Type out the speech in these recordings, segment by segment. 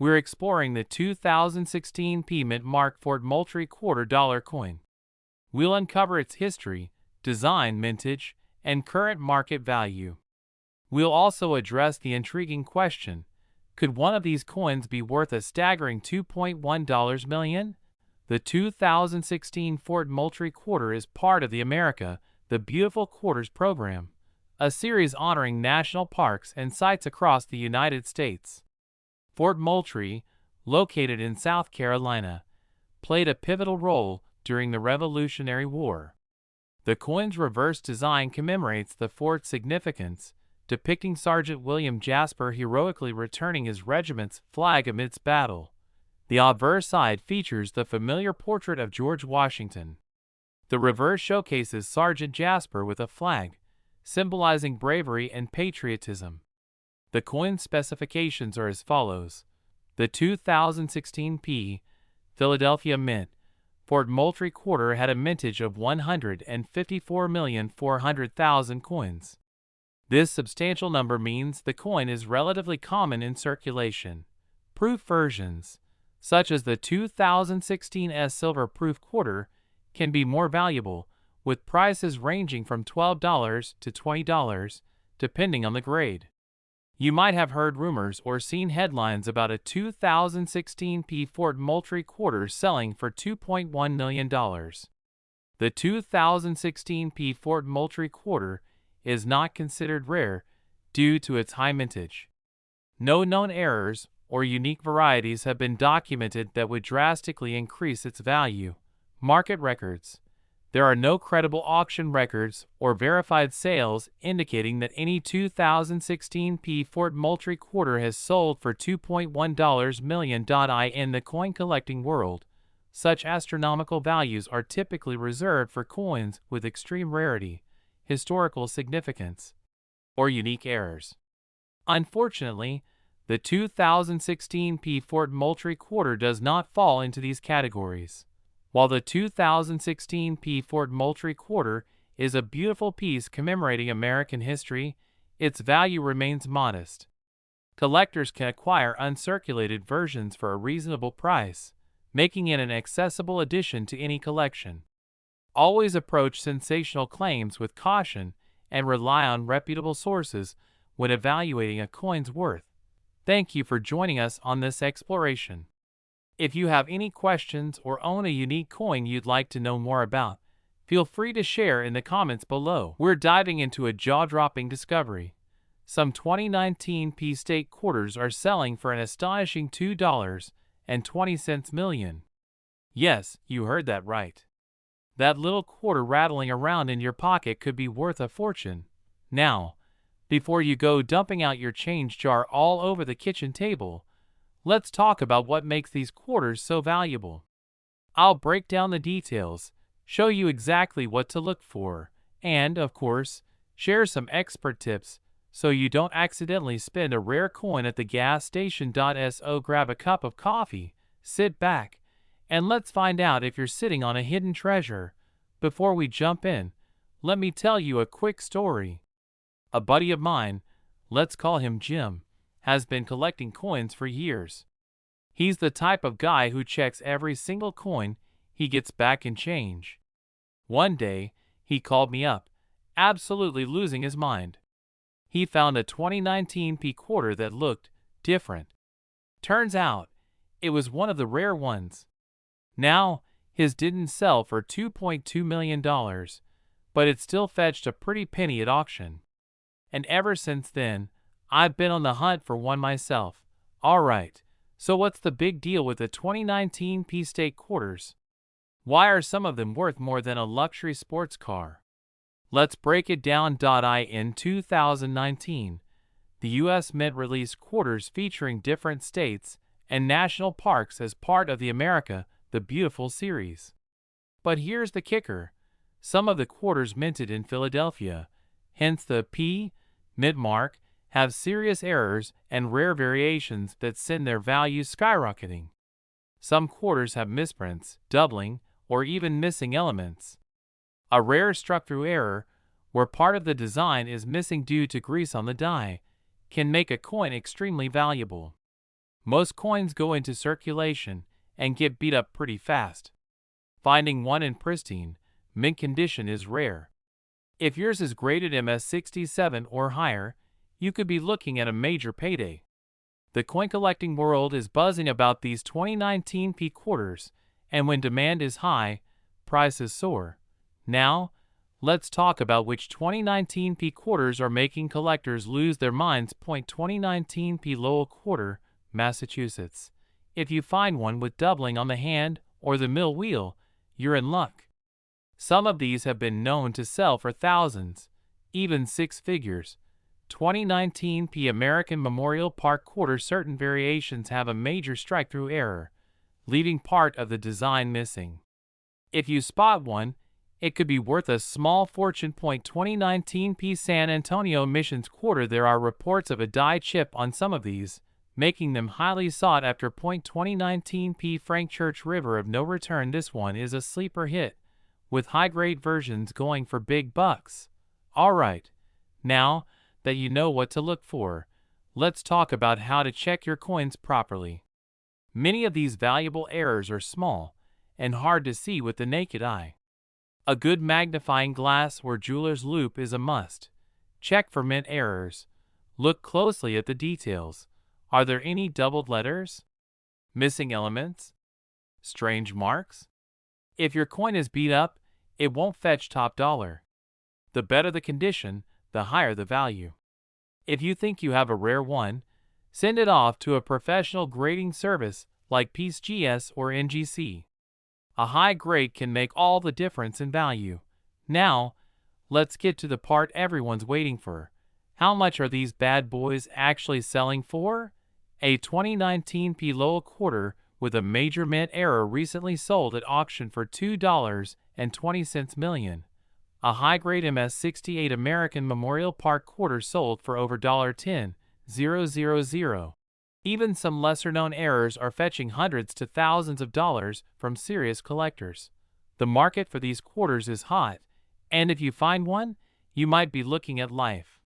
we're exploring the 2016 Mint Mark Fort Moultrie $quarter coin. We'll uncover its history, design, mintage, and current market value. We'll also address the intriguing question, could one of these coins be worth a staggering $2.1 million? The 2016 Fort Moultrie Quarter is part of the America, the Beautiful Quarters program, a series honoring national parks and sites across the United States. Fort Moultrie, located in South Carolina, played a pivotal role during the Revolutionary War. The coin's reverse design commemorates the fort's significance, depicting Sergeant William Jasper heroically returning his regiment's flag amidst battle. The obverse side features the familiar portrait of George Washington. The reverse showcases Sergeant Jasper with a flag, symbolizing bravery and patriotism. The coin's specifications are as follows. The 2016 Philadelphia Mint Fort Moultrie Quarter had a mintage of 154,400,000 coins. This substantial number means the coin is relatively common in circulation. Proof versions, such as the 2016 Silver Proof Quarter, can be more valuable, with prices ranging from $12 to $20, depending on the grade. You might have heard rumors or seen headlines about a 2016 Fort Moultrie Quarter selling for $2.1 million. The 2016 Fort Moultrie Quarter is not considered rare due to its high mintage. No known errors or unique varieties have been documented that would drastically increase its value. Market records. There are no credible auction records or verified sales indicating that any 2016 Fort Moultrie Quarter has sold for $2.1 million. In the coin collecting world, such astronomical values are typically reserved for coins with extreme rarity, historical significance, or unique errors. Unfortunately, the 2016 Fort Moultrie Quarter does not fall into these categories. While the 2016 Fort Moultrie Quarter is a beautiful piece commemorating American history, its value remains modest. Collectors can acquire uncirculated versions for a reasonable price, making it an accessible addition to any collection. Always approach sensational claims with caution and rely on reputable sources when evaluating a coin's worth. Thank you for joining us on this exploration. If you have any questions or own a unique coin you'd like to know more about, feel free to share in the comments below. We're diving into a jaw-dropping discovery. Some 2019 state quarters are selling for an astonishing $2.20 million. Yes, you heard that right. That little quarter rattling around in your pocket could be worth a fortune. Now, before you go dumping out your change jar all over the kitchen table, let's talk about what makes these quarters so valuable. I'll break down the details, show you exactly what to look for, and, of course, share some expert tips so you don't accidentally spend a rare coin at the gas station. So grab a cup of coffee, sit back, and let's find out if you're sitting on a hidden treasure. Before we jump in, let me tell you a quick story. A buddy of mine, let's call him Jim, has been collecting coins for years. He's the type of guy who checks every single coin he gets back in change. One day, he called me up, absolutely losing his mind. He found a 2019 quarter that looked different. Turns out, it was one of the rare ones. Now, his didn't sell for $2.2 million, but it still fetched a pretty penny at auction. And ever since then, I've been on the hunt for one myself. Alright, so what's the big deal with the 2019 state quarters? Why are some of them worth more than a luxury sports car? Let's break it down. In 2019, the U.S. Mint released quarters featuring different states and national parks as part of the America, the Beautiful series. But here's the kicker. Some of the quarters minted in Philadelphia, hence the Mint mark, have serious errors and rare variations that send their values skyrocketing. Some quarters have misprints, doubling, or even missing elements. A rare struck-through error, where part of the design is missing due to grease on the die, can make a coin extremely valuable. Most coins go into circulation and get beat up pretty fast. Finding one in pristine, mint condition is rare. If yours is graded MS67 or higher, you could be looking at a major payday. The coin collecting world is buzzing about these 2019 P quarters, and when demand is high, prices soar. Now, let's talk about which 2019 P quarters are making collectors lose their minds. 2019 P Lowell quarter, Massachusetts. If you find one with doubling on the hand or the mill wheel, you're in luck. Some of these have been known to sell for thousands, even six figures. 2019 P American Memorial Park quarter. Certain variations have a major strike-through error, leaving part of the design missing. If you spot one, it could be worth a small fortune. 2019 P San Antonio Missions quarter. There are reports of a die chip on some of these, making them highly sought after. 2019 P Frank Church River of No Return. This one is a sleeper hit, with high-grade versions going for big bucks. Alright, now that you know what to look for, let's talk about how to check your coins properly. Many of these valuable errors are small and hard to see with the naked eye. A good magnifying glass or jeweler's loupe is a must. Check for mint errors. Look closely at the details. Are there any doubled letters? Missing elements? Strange marks? If your coin is beat up, it won't fetch top dollar. The better the condition, the higher the value. If you think you have a rare one, send it off to a professional grading service like PCGS or NGC. A high grade can make all the difference in value. Now, let's get to the part everyone's waiting for. How much are these bad boys actually selling for? A 2019 P Lowell quarter with a major mint error recently sold at auction for $2.20 million. A high-grade MS68 American Memorial Park quarter sold for over $10,000. Even some lesser-known errors are fetching hundreds to thousands of dollars from serious collectors. The market for these quarters is hot, and if you find one, you might be looking at life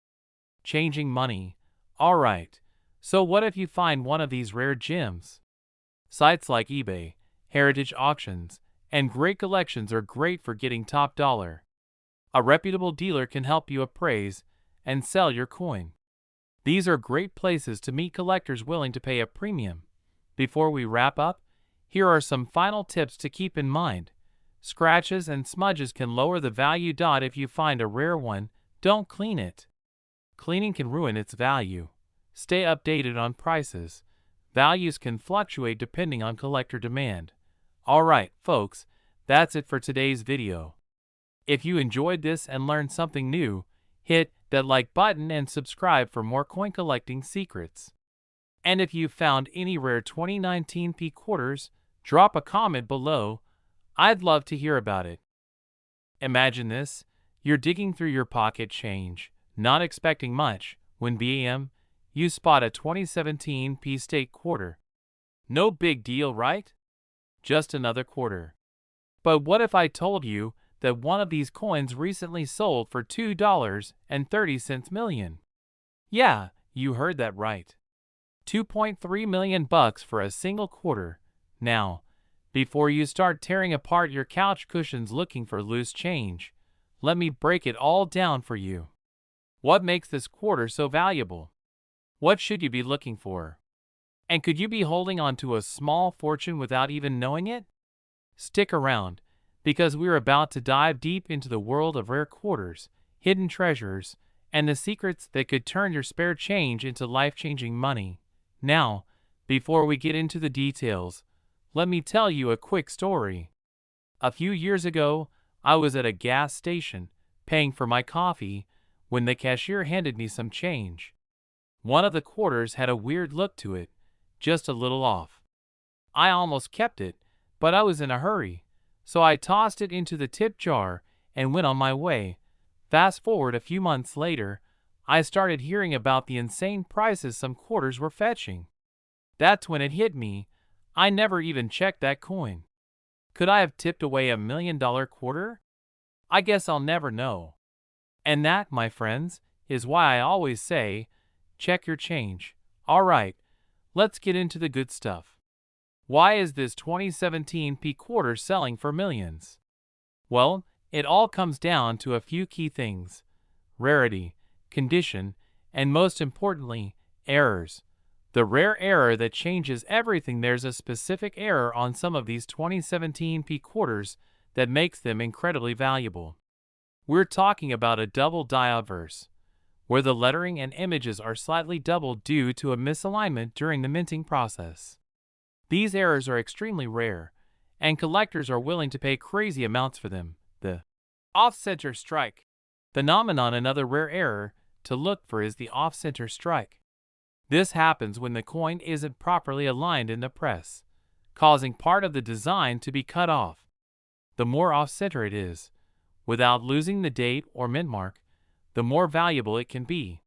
changing money. Alright, so what if you find one of these rare gems? Sites like eBay, heritage auctions, and great collections are great for getting top dollar. A reputable dealer can help you appraise and sell your coin. These are great places to meet collectors willing to pay a premium. Before we wrap up, here are some final tips to keep in mind. Scratches and smudges can lower the value. If you find a rare one, don't clean it. Cleaning can ruin its value. Stay updated on prices. Values can fluctuate depending on collector demand. Alright, folks, that's it for today's video. If you enjoyed this and learned something new, hit that like button and subscribe for more coin collecting secrets. And if you found any rare 2019 P quarters, drop a comment below. I'd love to hear about it. Imagine this, you're digging through your pocket change, not expecting much, when bam, you spot a 2017 P State quarter. No big deal, right? Just another quarter. But what if I told you that one of these coins recently sold for $2.30 million? Yeah, you heard that right. 2.3 million bucks for a single quarter. Now, before you start tearing apart your couch cushions looking for loose change, let me break it all down for you. What makes this quarter so valuable? What should you be looking for? And could you be holding on to a small fortune without even knowing it? Stick around, because we're about to dive deep into the world of rare quarters, hidden treasures, and the secrets that could turn your spare change into life-changing money. Now, before we get into the details, let me tell you a quick story. A few years ago, I was at a gas station, paying for my coffee, when the cashier handed me some change. One of the quarters had a weird look to it, just a little off. I almost kept it, but I was in a hurry, so I tossed it into the tip jar and went on my way. Fast forward a few months later, I started hearing about the insane prices some quarters were fetching. That's when it hit me. I never even checked that coin. Could I have tipped away $1 million quarter? I guess I'll never know. And that, my friends, is why I always say, check your change. Alright, let's get into the good stuff. Why is this 2017 P quarter selling for millions? Well, it all comes down to a few key things: rarity, condition, and most importantly, errors. The rare error that changes everything. There's a specific error on some of these 2017 P quarters that makes them incredibly valuable. We're talking about a double die obverse, where the lettering and images are slightly doubled due to a misalignment during the minting process. These errors are extremely rare, and collectors are willing to pay crazy amounts for them. The off-center strike phenomenon. Another rare error to look for is the off-center strike. This happens when the coin isn't properly aligned in the press, causing part of the design to be cut off. The more off-center it is, without losing the date or mint mark, the more valuable it can be.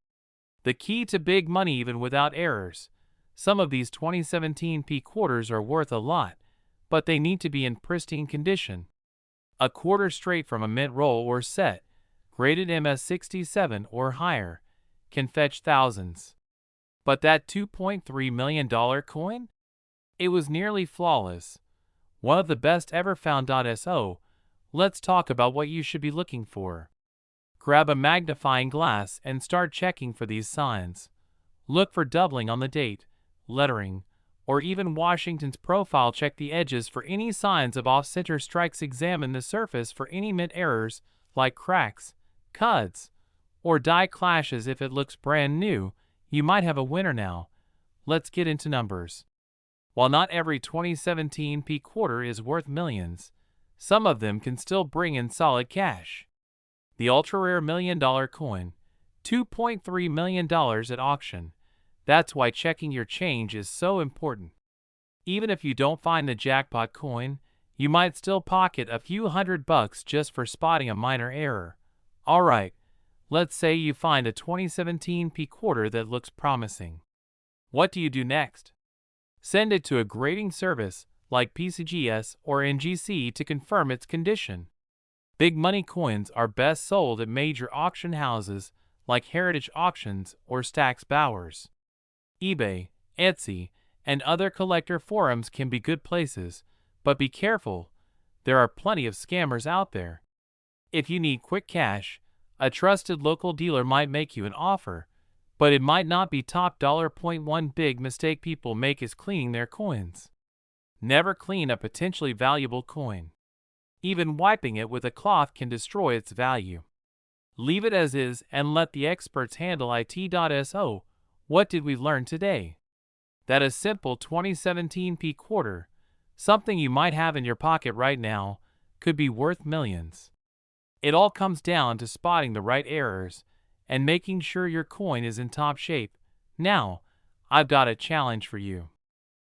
The key to big money even without errors. Some of these 2017 P quarters are worth a lot, but they need to be in pristine condition. A quarter straight from a mint roll or set, graded MS67 or higher, can fetch thousands. But that $2.3 million coin? It was nearly flawless. One of the best ever found. So, let's talk about what you should be looking for. Grab a magnifying glass and start checking for these signs. Look for doubling on the date, lettering, or even Washington's profile. Check the edges for any signs of off-center strikes. Examine the surface for any mint errors like cracks, cuts, or die clashes. If it looks brand new, you might have a winner. Now, let's get into numbers. While not every 2017 P quarter is worth millions, some of them can still bring in solid cash. The ultra-rare $1 million coin, $2.3 million at auction. That's why checking your change is so important. Even if you don't find the jackpot coin, you might still pocket a few $100 just for spotting a minor error. Alright, let's say you find a 2017 P quarter that looks promising. What do you do next? Send it to a grading service like PCGS or NGC to confirm its condition. Big money coins are best sold at major auction houses like Heritage Auctions or Stack's Bowers. eBay, Etsy, and other collector forums can be good places, but be careful. There are plenty of scammers out there. If you need quick cash, a trusted local dealer might make you an offer, but it might not be top dollar. One big mistake people make is cleaning their coins. Never clean a potentially valuable coin. Even wiping it with a cloth can destroy its value. Leave it as is and let the experts handle it. So, what did we learn today? That a simple 2017 P quarter, something you might have in your pocket right now, could be worth millions. It all comes down to spotting the right errors and making sure your coin is in top shape. Now, I've got a challenge for you.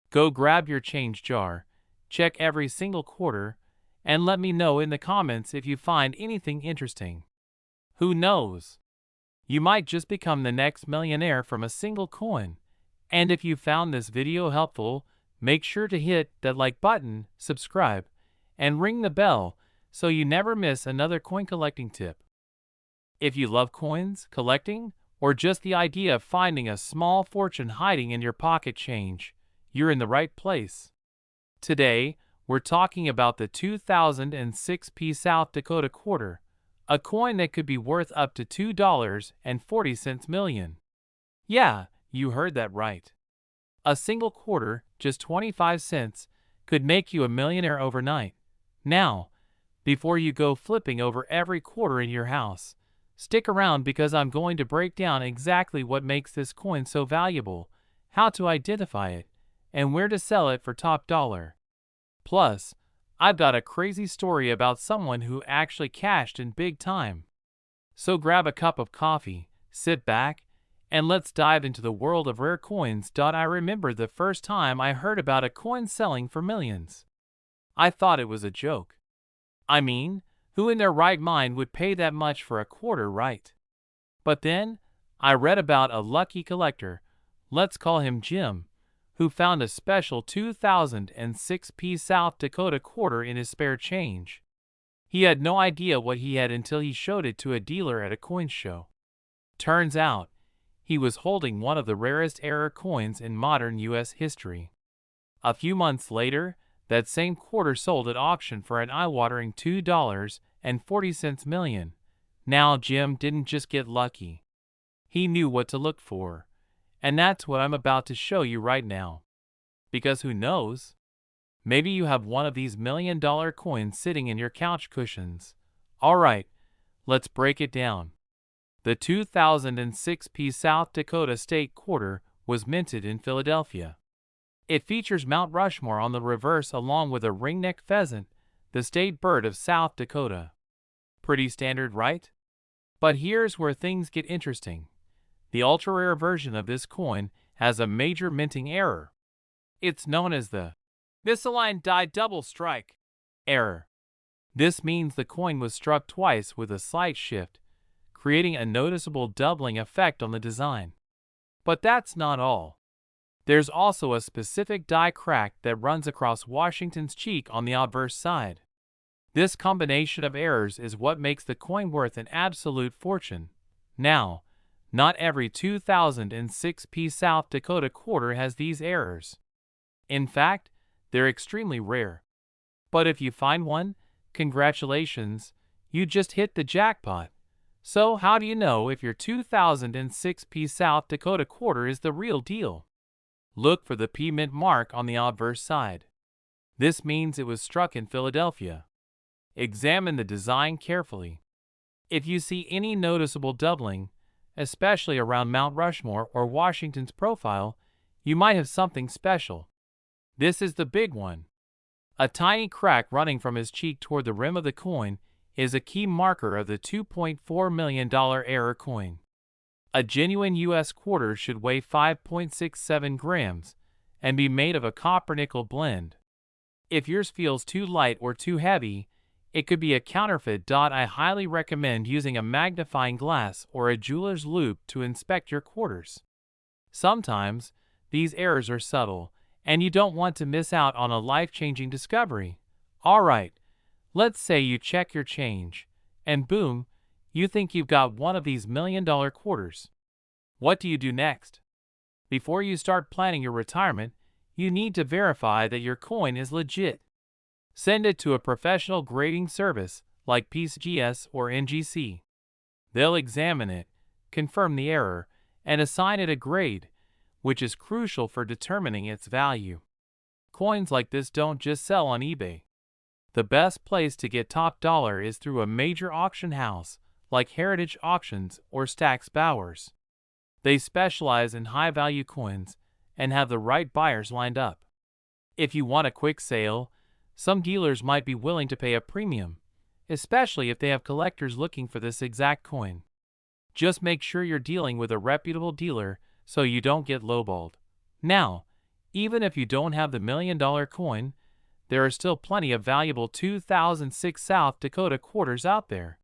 Go grab your change jar, check every single quarter, and let me know in the comments if you find anything interesting. Who knows? You might just become the next millionaire from a single coin. And if you found this video helpful, make sure to hit that like button, subscribe, and ring the bell so you never miss another coin collecting tip. If you love coins, collecting, or just the idea of finding a small fortune hiding in your pocket change, you're in the right place. Today, we're talking about the 2006 P South Dakota quarter, a coin that could be worth up to $2.40 million. Yeah, you heard that right. A single quarter, just 25 cents, could make you a millionaire overnight. Now, before you go flipping over every quarter in your house, stick around because I'm going to break down exactly what makes this coin so valuable, how to identify it, and where to sell it for top dollar. Plus, I've got a crazy story about someone who actually cashed in big time. So grab a cup of coffee, sit back, and let's dive into the world of rare coins. I remember the first time I heard about a coin selling for millions. I thought it was a joke. I mean, who in their right mind would pay that much for a quarter, right? But then, I read about a lucky collector, let's call him Jim, who found a special 2006 P South Dakota quarter in his spare change. He had no idea what he had until he showed it to a dealer at a coin show. Turns out, he was holding one of the rarest error coins in modern U.S. history. A few months later, that same quarter sold at auction for an eye-watering $2.40 million. Now Jim didn't just get lucky. He knew what to look for. And that's what I'm about to show you right now. Because who knows? Maybe you have one of these $1,000,000 coins sitting in your couch cushions. Alright, let's break it down. The 2006 South Dakota State Quarter was minted in Philadelphia. It features Mount Rushmore on the reverse along with a ringneck pheasant, the state bird of South Dakota. Pretty standard, right? But here's where things get interesting. The ultra-rare version of this coin has a major minting error. It's known as the misaligned die double strike error. This means the coin was struck twice with a slight shift, creating a noticeable doubling effect on the design. But that's not all. There's also a specific die crack that runs across Washington's cheek on the obverse side. This combination of errors is what makes the coin worth an absolute fortune. Now, not every 2006 South Dakota quarter has these errors. In fact, they're extremely rare. But if you find one, congratulations, you just hit the jackpot. So how do you know if your 2006 South Dakota quarter is the real deal? Look for the P mint mark on the obverse side. This means it was struck in Philadelphia. Examine the design carefully. If you see any noticeable doubling, especially around Mount Rushmore or Washington's profile, you might have something special. This is the big one. A tiny crack running from his cheek toward the rim of the coin is a key marker of the $2.4 million error coin. A genuine U.S. quarter should weigh 5.67 grams and be made of a copper-nickel blend. If yours feels too light or too heavy, it could be a counterfeit. I highly recommend using a magnifying glass or a jeweler's loupe to inspect your quarters. Sometimes, these errors are subtle, and you don't want to miss out on a life-changing discovery. Alright, let's say you check your change, and boom, you think you've got one of these $1,000,000 quarters. What do you do next? Before you start planning your retirement, you need to verify that your coin is legit. Send it to a professional grading service like PCGS or NGC. They'll examine it, confirm the error, and assign it a grade, which is crucial for determining its value. Coins like this don't just sell on eBay. The best place to get top dollar is through a major auction house like Heritage Auctions or Stack's Bowers. They specialize in high-value coins and have the right buyers lined up. If you want a quick sale, some dealers might be willing to pay a premium, especially if they have collectors looking for this exact coin. Just make sure you're dealing with a reputable dealer so you don't get lowballed. Now, even if you don't have the $1,000,000 coin, there are still plenty of valuable 2006 South Dakota quarters out there.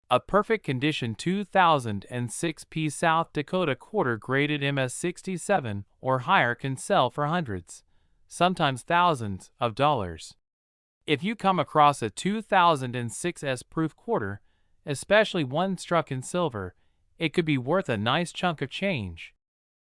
A perfect condition 2006 South Dakota quarter graded MS67 or higher can sell for hundreds, sometimes thousands of dollars. If you come across a 2006 S-proof quarter, especially one struck in silver, it could be worth a nice chunk of change.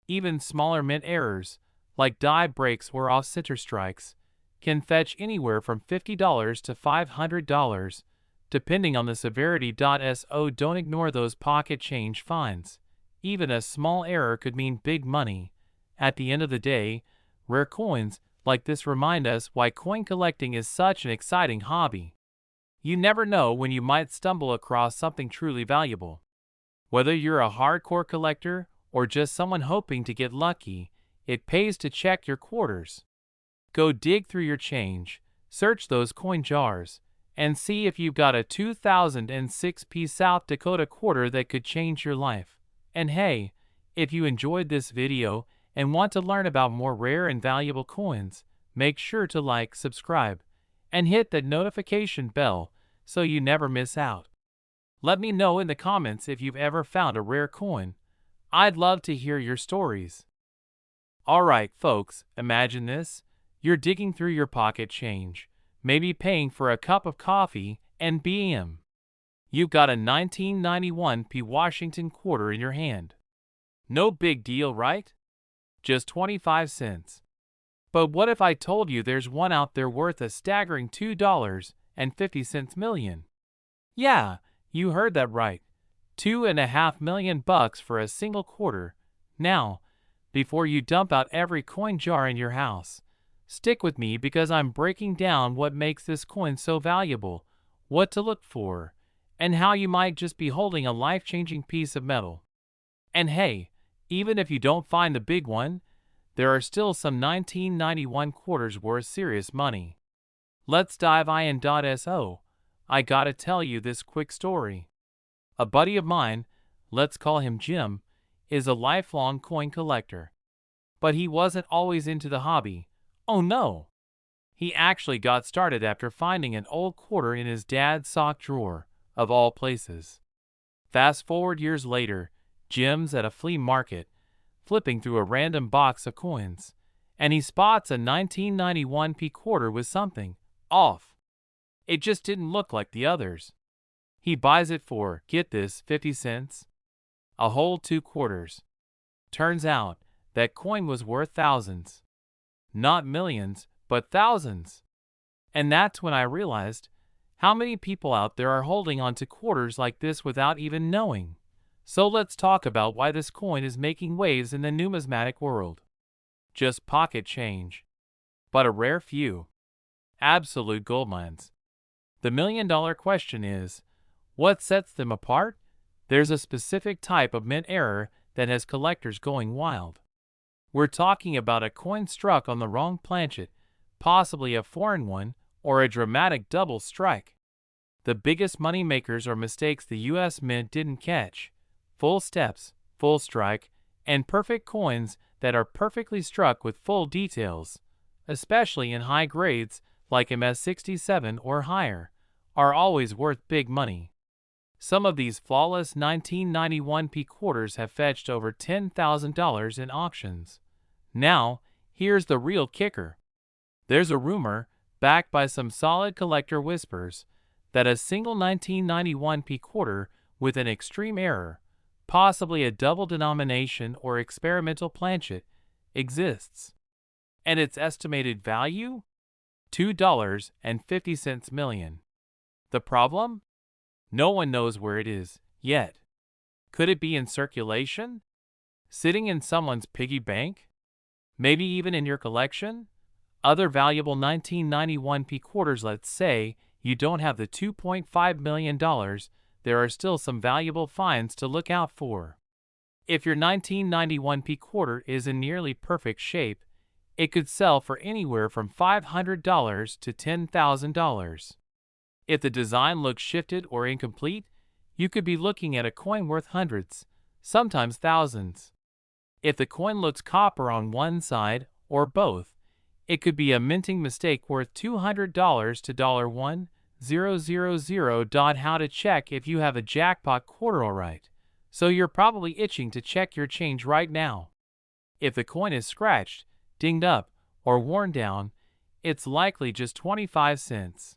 Even smaller mint errors, like die breaks or off-center strikes, can fetch anywhere from $50 to $500, depending on the severity. So don't ignore those pocket change finds. Even a small error could mean big money. At the end of the day, rare coins like this remind us why coin collecting is such an exciting hobby. You never know when you might stumble across something truly valuable. Whether you're a hardcore collector or just someone hoping to get lucky, it pays to check your quarters. Go dig through your change, search those coin jars, and see if you've got a 2006 South Dakota quarter that could change your life. And hey, if you enjoyed this video and want to learn about more rare and valuable coins, make sure to like, subscribe, and hit that notification bell so you never miss out. Let me know in the comments if you've ever found a rare coin. I'd love to hear your stories. Alright folks, imagine this. You're digging through your pocket change, maybe paying for a cup of coffee, and bam! You've got a 1991 Washington quarter in your hand. No big deal, right? Just 25 cents. But what if I told you there's one out there worth a staggering $2.50 million? Yeah, you heard that right. $2.5 million for a single quarter. Now, before you dump out every coin jar in your house, stick with me because I'm breaking down what makes this coin so valuable, what to look for, and how you might just be holding a life-changing piece of metal. And hey, even if you don't find the big one, there are still some 1991 quarters worth serious money. Let's dive in.so. I gotta tell you this quick story. A buddy of mine, let's call him Jim, is a lifelong coin collector. But he wasn't always into the hobby. Oh no! He actually got started after finding an old quarter in his dad's sock drawer, of all places. Fast forward years later, Jim's at a flea market, flipping through a random box of coins, and he spots a 1991 quarter with something off. It just didn't look like the others. He buys it for, get this, 50 cents? A whole 2 quarters. Turns out, that coin was worth thousands. Not millions, but thousands. And that's when I realized how many people out there are holding on to quarters like this without even knowing. So let's talk about why this coin is making waves in the numismatic world. Just pocket change. But a rare few. Absolute goldmines. The million-dollar question is, what sets them apart? There's a specific type of mint error that has collectors going wild. We're talking about a coin struck on the wrong planchet, possibly a foreign one, or a dramatic double strike. The biggest money makers are mistakes the US Mint didn't catch. Full steps, full strike, and perfect coins that are perfectly struck with full details, especially in high grades like MS67 or higher, are always worth big money. Some of these flawless 1991 quarters have fetched over $10,000 in auctions. Now, here's the real kicker. There's a rumor, backed by some solid collector whispers, that a single 1991 quarter with an extreme error, possibly a double denomination or experimental planchet, exists. And its estimated value? $2.50 million. The problem? No one knows where it is, yet. Could it be in circulation? Sitting in someone's piggy bank? Maybe even in your collection? Other valuable 1991 quarters. Let's say you don't have the $2.5 million, there are still some valuable finds to look out for. If your 1991 quarter is in nearly perfect shape, it could sell for anywhere from $500 to $10,000. If the design looks shifted or incomplete, you could be looking at a coin worth hundreds, sometimes thousands. If the coin looks copper on one side, or both, it could be a minting mistake worth $200 to $1,000. How to check if you have a jackpot quarter? Alright, so you're probably itching to check your change right now. If the coin is scratched, dinged up, or worn down, it's likely just 25 cents.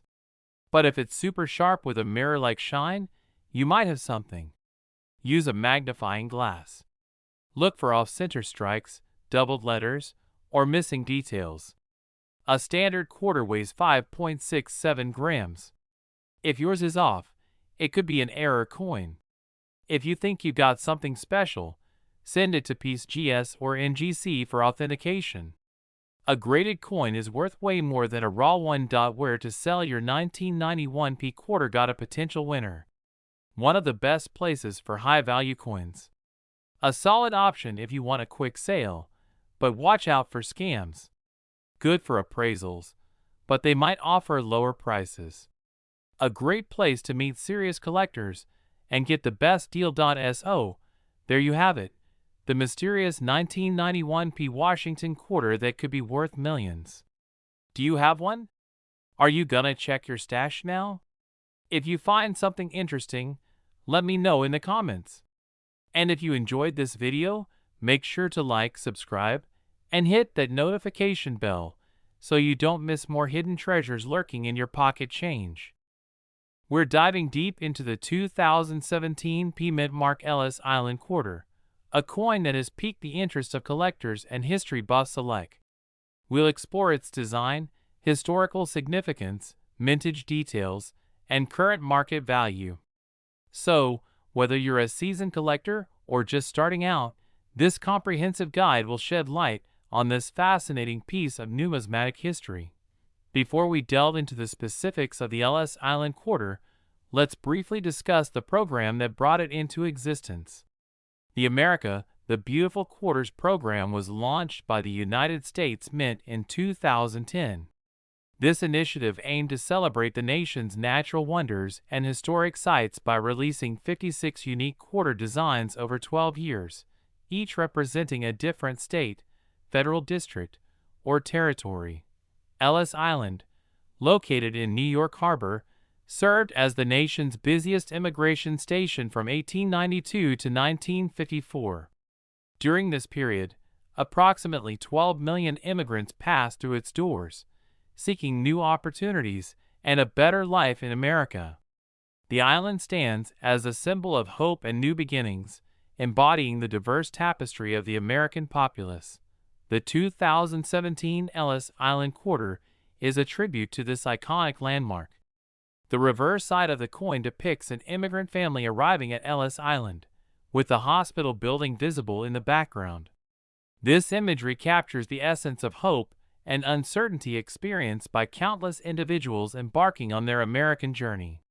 But if it's super sharp with a mirror-like shine, you might have something. Use a magnifying glass. Look for off-center strikes, doubled letters, or missing details. A standard quarter weighs 5.67 grams. If yours is off, it could be an error coin. If you think you got something special, send it to PCGS or NGC for authentication. A graded coin is worth way more than a raw one. Where to sell your 1991 quarter? Got a potential winner. One of the best places for high-value coins. A solid option if you want a quick sale, but watch out for scams. Good for appraisals, but they might offer lower prices. A great place to meet serious collectors and get the best deal. So, there you have it. The mysterious 1991 Washington quarter that could be worth millions. Do you have one? Are you gonna check your stash now? If you find something interesting, let me know in the comments. And if you enjoyed this video, make sure to like, subscribe, and hit that notification bell so you don't miss more hidden treasures lurking in your pocket change. We're diving deep into the 2017 Mint Mark Ellis Island quarter, a coin that has piqued the interest of collectors and history buffs alike. We'll explore its design, historical significance, mintage details, and current market value. So, whether you're a seasoned collector or just starting out, this comprehensive guide will shed light on this fascinating piece of numismatic history. Before we delve into the specifics of the Ellis Island Quarter, let's briefly discuss the program that brought it into existence. The America, the Beautiful Quarters program was launched by the United States Mint in 2010. This initiative aimed to celebrate the nation's natural wonders and historic sites by releasing 56 unique quarter designs over 12 years, each representing a different state, federal district, or territory. Ellis Island, located in New York Harbor, served as the nation's busiest immigration station from 1892 to 1954. During this period, approximately 12 million immigrants passed through its doors, seeking new opportunities and a better life in America. The island stands as a symbol of hope and new beginnings, embodying the diverse tapestry of the American populace. The 2017 Ellis Island Quarter is a tribute to this iconic landmark. The reverse side of the coin depicts an immigrant family arriving at Ellis Island, with the hospital building visible in the background. This imagery captures the essence of hope and uncertainty experienced by countless individuals embarking on their American journey.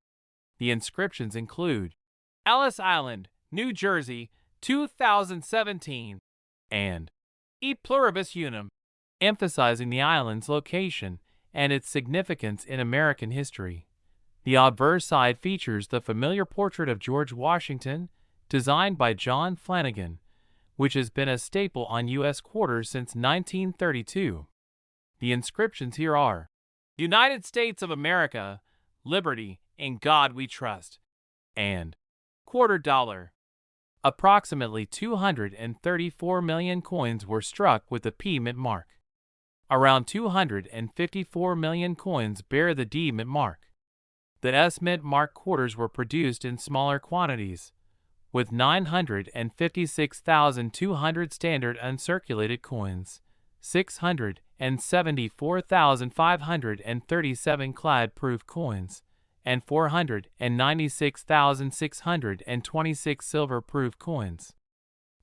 The inscriptions include Ellis Island, New Jersey, 2017, and E Pluribus Unum, emphasizing the island's location and its significance in American history. The obverse side features the familiar portrait of George Washington, designed by John Flanagan, which has been a staple on U.S. quarters since 1932. The inscriptions here are, United States of America, Liberty, in God we trust, and $quarter. Approximately 234 million coins were struck with the P Mint mark. Around 254 million coins bear the D Mint mark. The S Mint mark quarters were produced in smaller quantities, with 956,200 standard uncirculated coins, 674,537 clad-proof coins, and 496,626 silver-proof coins.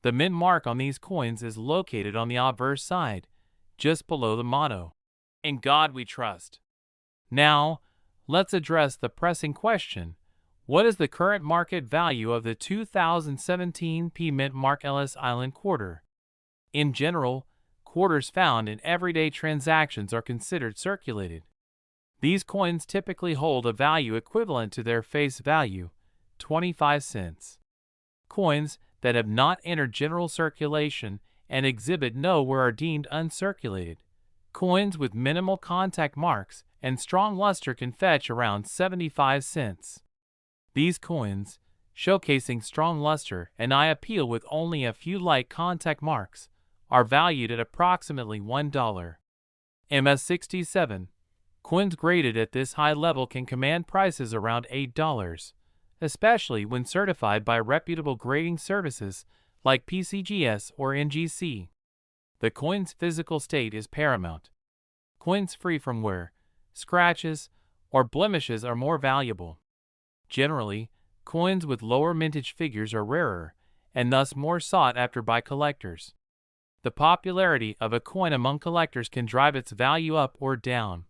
The mint mark on these coins is located on the obverse side, just below the motto, In God We Trust. Now, let's address the pressing question, what is the current market value of the 2017 P Mint Mark Ellis Island Quarter? In general, quarters found in everyday transactions are considered circulated. These coins typically hold a value equivalent to their face value, 25 cents. Coins that have not entered general circulation and exhibit nowhere are deemed uncirculated. Coins with minimal contact marks and strong luster can fetch around 75 cents. These coins, showcasing strong luster and eye appeal with only a few light contact marks, are valued at approximately $1. MS-67. Coins graded at this high level can command prices around $8, especially when certified by reputable grading services like PCGS or NGC. The coin's physical state is paramount. Coins free from wear, scratches, or blemishes are more valuable. Generally, coins with lower mintage figures are rarer, and thus more sought after by collectors. The popularity of a coin among collectors can drive its value up or down.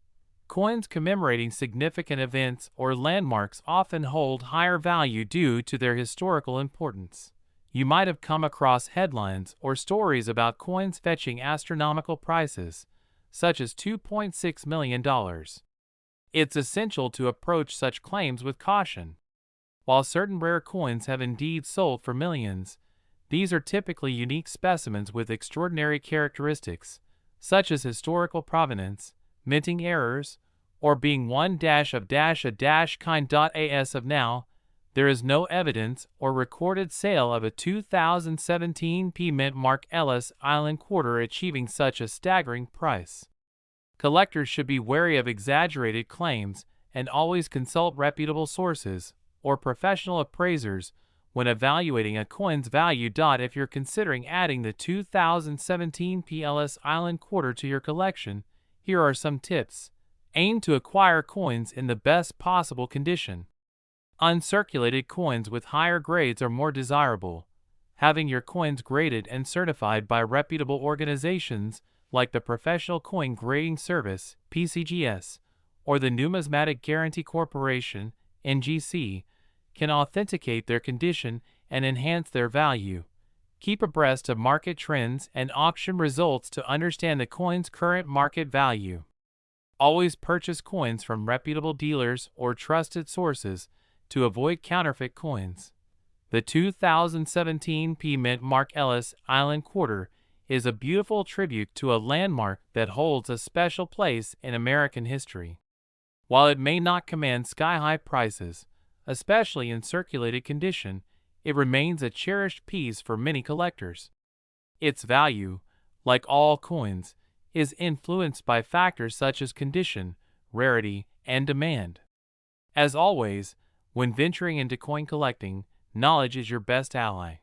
Coins commemorating significant events or landmarks often hold higher value due to their historical importance. You might have come across headlines or stories about coins fetching astronomical prices, such as $2.6 million. It's essential to approach such claims with caution. While certain rare coins have indeed sold for millions, these are typically unique specimens with extraordinary characteristics, such as historical provenance, minting errors, or being one kind. As of now, there is no evidence or recorded sale of a 2017 P Mint Mark Ellis Island Quarter achieving such a staggering price. Collectors should be wary of exaggerated claims and always consult reputable sources or professional appraisers when evaluating a coin's value. If you're considering adding the 2017 PLS Island Quarter to your collection, here are some tips. Aim to acquire coins in the best possible condition. Uncirculated coins with higher grades are more desirable. Having your coins graded and certified by reputable organizations like the Professional Coin Grading Service (PCGS) or the Numismatic Guarantee Corporation (NGC) can authenticate their condition and enhance their value. Keep abreast of market trends and auction results to understand the coin's current market value. Always purchase coins from reputable dealers or trusted sources to avoid counterfeit coins. The 2017 P Mint Mark Ellis Island Quarter is a beautiful tribute to a landmark that holds a special place in American history. While it may not command sky-high prices, especially in circulated condition, it remains a cherished piece for many collectors. Its value, like all coins, is influenced by factors such as condition, rarity, and demand. As always, when venturing into coin collecting, knowledge is your best ally.